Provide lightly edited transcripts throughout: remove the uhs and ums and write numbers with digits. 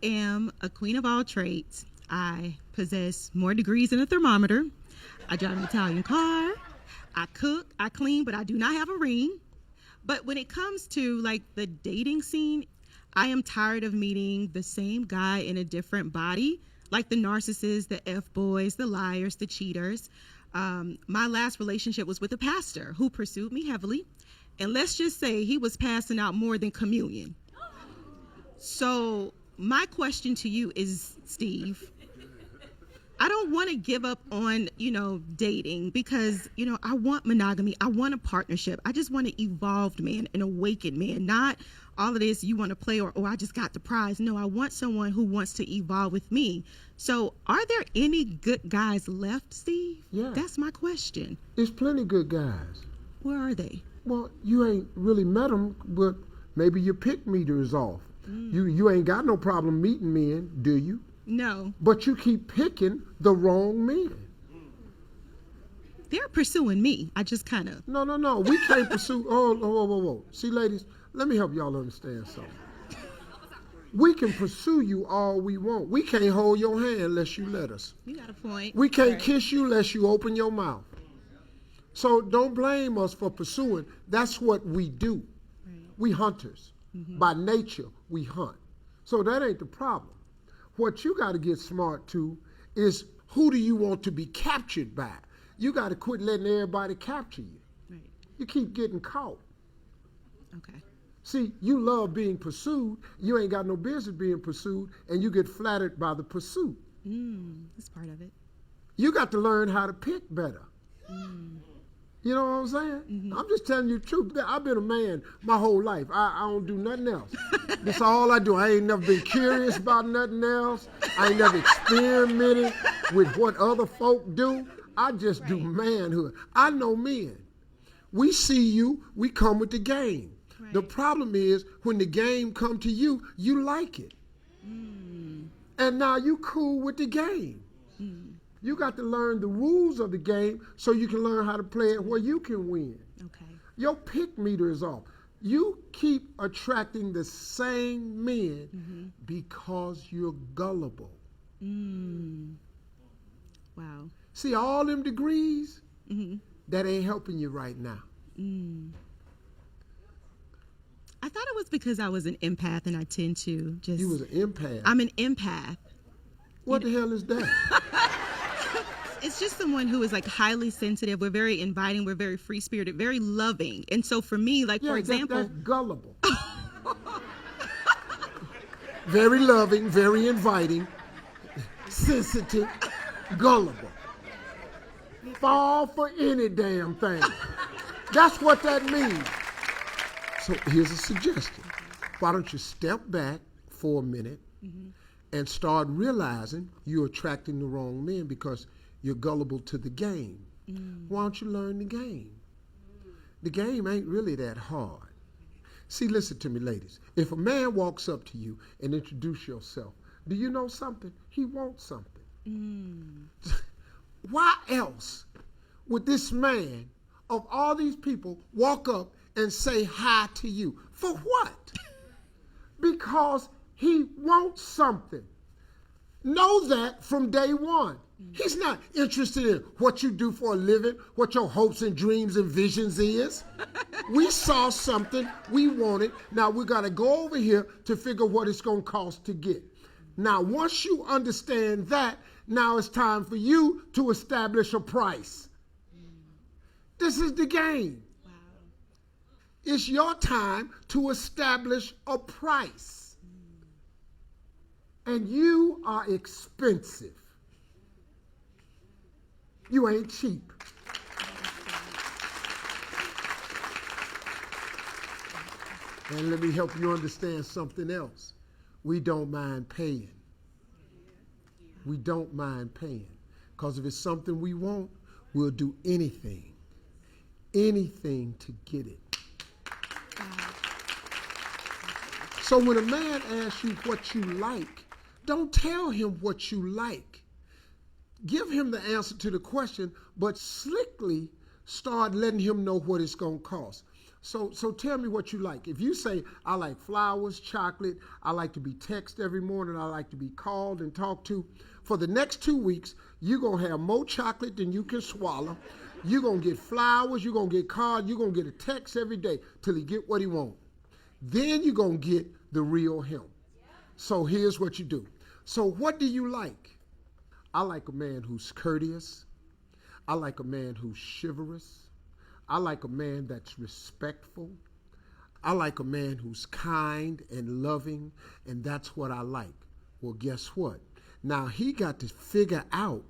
am a queen of all trades. I possess more degrees than a thermometer. I drive an Italian car. I cook, I clean, but I do not have a ring. But when it comes to like the dating scene, I am tired of meeting the same guy in a different body, like the narcissists, the F-boys, the liars, the cheaters. My last relationship was with a pastor who pursued me heavily. And let's just say he was passing out more than communion. So my question to you is, Steve, I don't want to give up on, dating because, I want monogamy. I want a partnership. I just want an evolved man, an awakened man, not all of this you want to play or I just got the prize. No, I want someone who wants to evolve with me. So are there any good guys left, Steve? Yeah. That's my question. There's plenty good guys. Where are they? Well, you ain't really met them, but maybe your pick meter is off. You ain't got no problem meeting men, do you? No. But you keep picking the wrong men. They're pursuing me. I just kind of... No. We can't pursue... Whoa. See, ladies, let me help y'all understand something. We can pursue you all we want. We can't hold your hand unless you let us. You got a point. We can't kiss you unless you open your mouth. So don't blame us for pursuing. That's what we do. Right. We hunters. Mm-hmm. By nature, we hunt. So that ain't the problem. What you got to get smart to is who do you want to be captured by? You got to quit letting everybody capture you. Right. You keep getting caught. Okay. See, you love being pursued. You ain't got no business being pursued, and you get flattered by the pursuit. That's part of it. You got to learn how to pick better. You know what I'm saying? Mm-hmm. I'm just telling you the truth. I've been a man my whole life. I don't do nothing else. That's all I do. I ain't never been curious about nothing else. I ain't never experimented with what other folk do. I just do manhood. I know men. We see you, we come with the game. Right. The problem is when the game come to you, you like it. And now you cool with the game. You got to learn the rules of the game so you can learn how to play it where you can win. Okay. Your pick meter is off. You keep attracting the same men because you're gullible. Wow. See, all them degrees, that ain't helping you right now. I thought it was because I was an empath and I tend to just... You was an empath? I'm an empath. What the hell is that? It's just someone who is like highly sensitive. We're very inviting. We're very free spirited, very loving. And so for me, like, for example, that's gullible. Very loving, very inviting, sensitive, gullible. Fall for any damn thing. That's what that means. So here's a suggestion. Why don't you step back for a minute and start realizing you're attracting the wrong men because you're gullible to the game. Why don't you learn the game? The game ain't really that hard. See, listen to me, ladies. If a man walks up to you and introduce yourself, do you know something? He wants something. Why else would this man, of all these people, walk up and say hi to you? For what? Because he wants something. Know that from day one. He's not interested in what you do for a living, what your hopes and dreams and visions is. We saw something we wanted. Now we got to go over here to figure what it's going to cost to get. Now, once you understand that, now it's time for you to establish a price. This is the game. Wow. It's your time to establish a price. And you are expensive. You ain't cheap. And let me help you understand something else. We don't mind paying. We don't mind paying. Because if it's something we want, we'll do anything. Anything to get it. So when a man asks you what you like, don't tell him what you like. Give him the answer to the question, but slickly start letting him know what it's going to cost. So tell me what you like. If you say, I like flowers, chocolate, I like to be texted every morning, I like to be called and talked to, for the next 2 weeks, you're going to have more chocolate than you can swallow. You're going to get flowers, you're going to get cards, you're going to get a text every day till he get what he wants. Then you're going to get the real him. So here's what you do. So what do you like? I like a man who's courteous. I like a man who's chivalrous. I like a man that's respectful. I like a man who's kind and loving, and that's what I like. Well, guess what? Now he got to figure out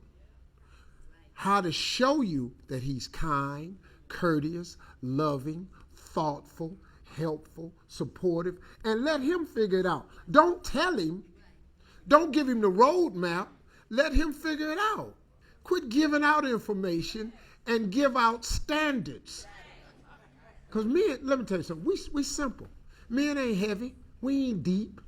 how to show you that he's kind, courteous, loving, thoughtful, helpful, supportive, and let him figure it out. Don't tell him. Don't give him the roadmap. Let him figure it out. Quit giving out information and give out standards. Because men, let me tell you something, we simple. Men ain't heavy. We ain't deep.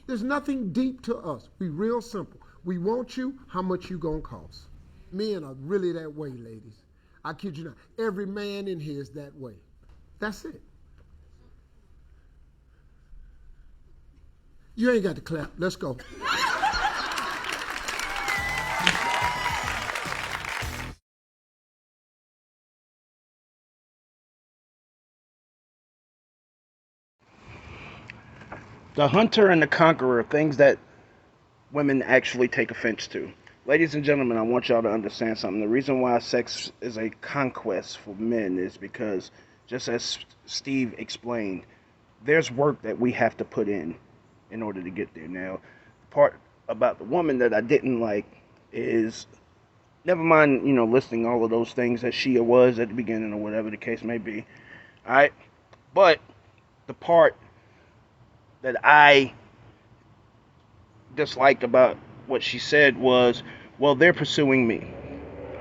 There's nothing deep to us. We real simple. We want you, how much you gonna cost? Men are really that way, ladies. I kid you not. Every man in here is that way. That's it. You ain't got to clap. Let's go. The Hunter and the Conqueror, things that women actually take offense to. Ladies and gentlemen, I want y'all to understand something. The reason why sex is a conquest for men is because, just as Steve explained, there's work that we have to put in order to get there. Now, the part about the woman that I didn't like is, never mind, listing all of those things that she was at the beginning or whatever the case may be. All right? But the part that I disliked about what she said was, well, they're pursuing me.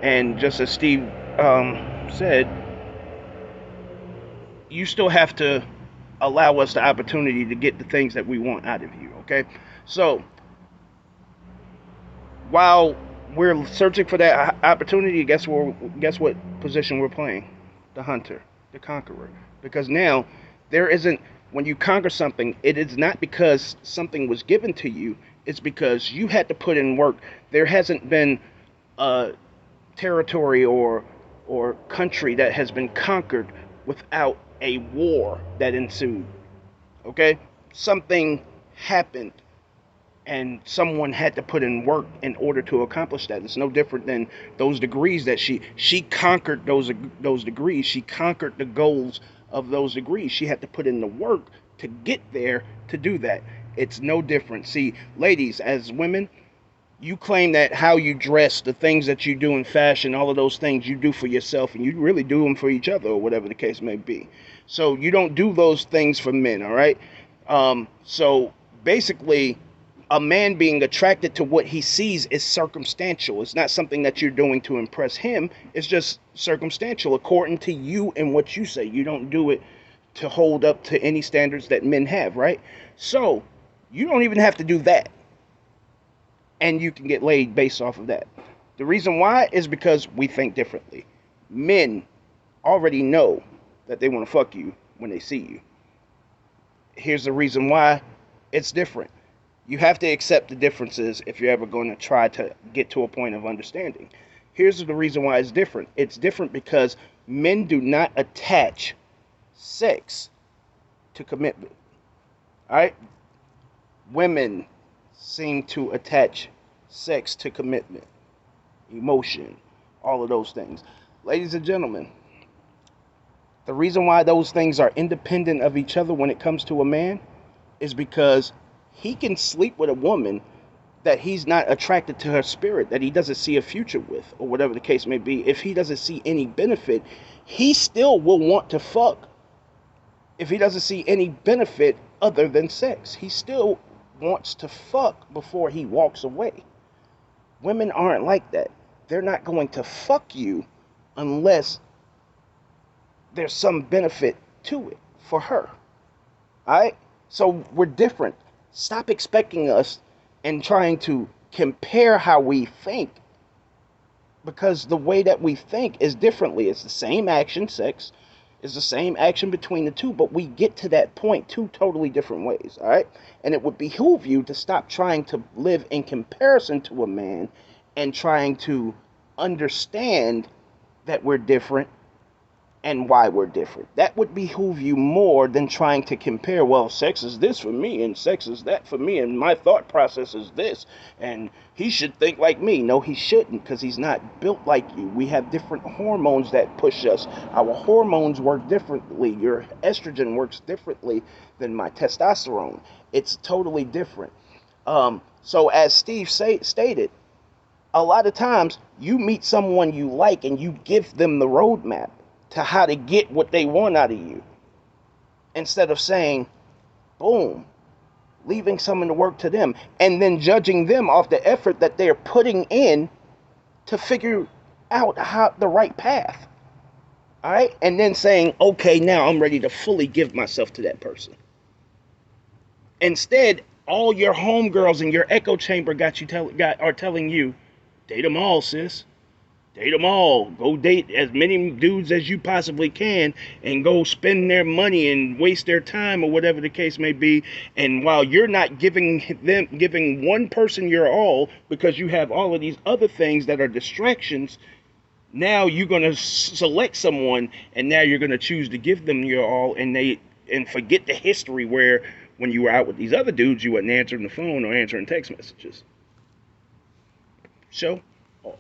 And just as Steve said, you still have to allow us the opportunity to get the things that we want out of you, okay? So, while we're searching for that opportunity, guess what position we're playing? The Hunter, the Conqueror. Because now, when you conquer something, it is not because something was given to you, it's because you had to put in work. There hasn't been a territory or country that has been conquered without a war that ensued. Okay? Something happened and someone had to put in work in order to accomplish that. It's no different than those degrees that she conquered those degrees. She conquered the goals of those degrees. She had to put in the work to get there to do that. It's no different. See, ladies, as women, you claim that how you dress, the things that you do in fashion, all of those things you do for yourself, and you really do them for each other or whatever the case may be. So you don't do those things for men, all right? So basically, a man being attracted to what he sees is circumstantial. It's not something that you're doing to impress him. It's just circumstantial according to you and what you say. You don't do it to hold up to any standards that men have, right? So you don't even have to do that. And you can get laid based off of that. The reason why is because we think differently. Men already know that they want to fuck you when they see you. Here's the reason why it's different. You have to accept the differences if you're ever going to try to get to a point of understanding. Here's the reason why it's different. It's different because men do not attach sex to commitment. All right? Women seem to attach sex to commitment, emotion, all of those things. Ladies and gentlemen, the reason why those things are independent of each other when it comes to a man is because he can sleep with a woman that he's not attracted to her spirit, that he doesn't see a future with, or whatever the case may be. If he doesn't see any benefit, he still will want to fuck. If he doesn't see any benefit other than sex, he still wants to fuck before he walks away. Women aren't like that. They're not going to fuck you unless there's some benefit to it for her. All right? So we're different. Stop expecting us and trying to compare how we think, because the way that we think is differently. It's the same action, sex. It's the same action between the two, but we get to that point two totally different ways, all right? And it would behoove you to stop trying to live in comparison to a man and trying to understand that we're different and why we're different. That would behoove you more than trying to compare, well, sex is this for me and sex is that for me and my thought process is this and he should think like me. No, he shouldn't, because he's not built like you. We have different hormones that push us. Our hormones work differently. Your estrogen works differently than my testosterone. It's totally different. So as Steve stated, a lot of times you meet someone you like and you give them the roadmap to how to get what they want out of you, instead of saying, boom, leaving someone to work to them and then judging them off the effort that they're putting in to figure out how the right path. All right, and then saying, okay, now I'm ready to fully give myself to that person. Instead, all your homegirls in your echo chamber are telling you, date them all, sis. Date them all. Go date as many dudes as you possibly can and go spend their money and waste their time or whatever the case may be. And while you're not giving one person your all because you have all of these other things that are distractions, now you're going to select someone and now you're going to choose to give them your all and forget the history where when you were out with these other dudes, you wasn't answering the phone or answering text messages. Show off.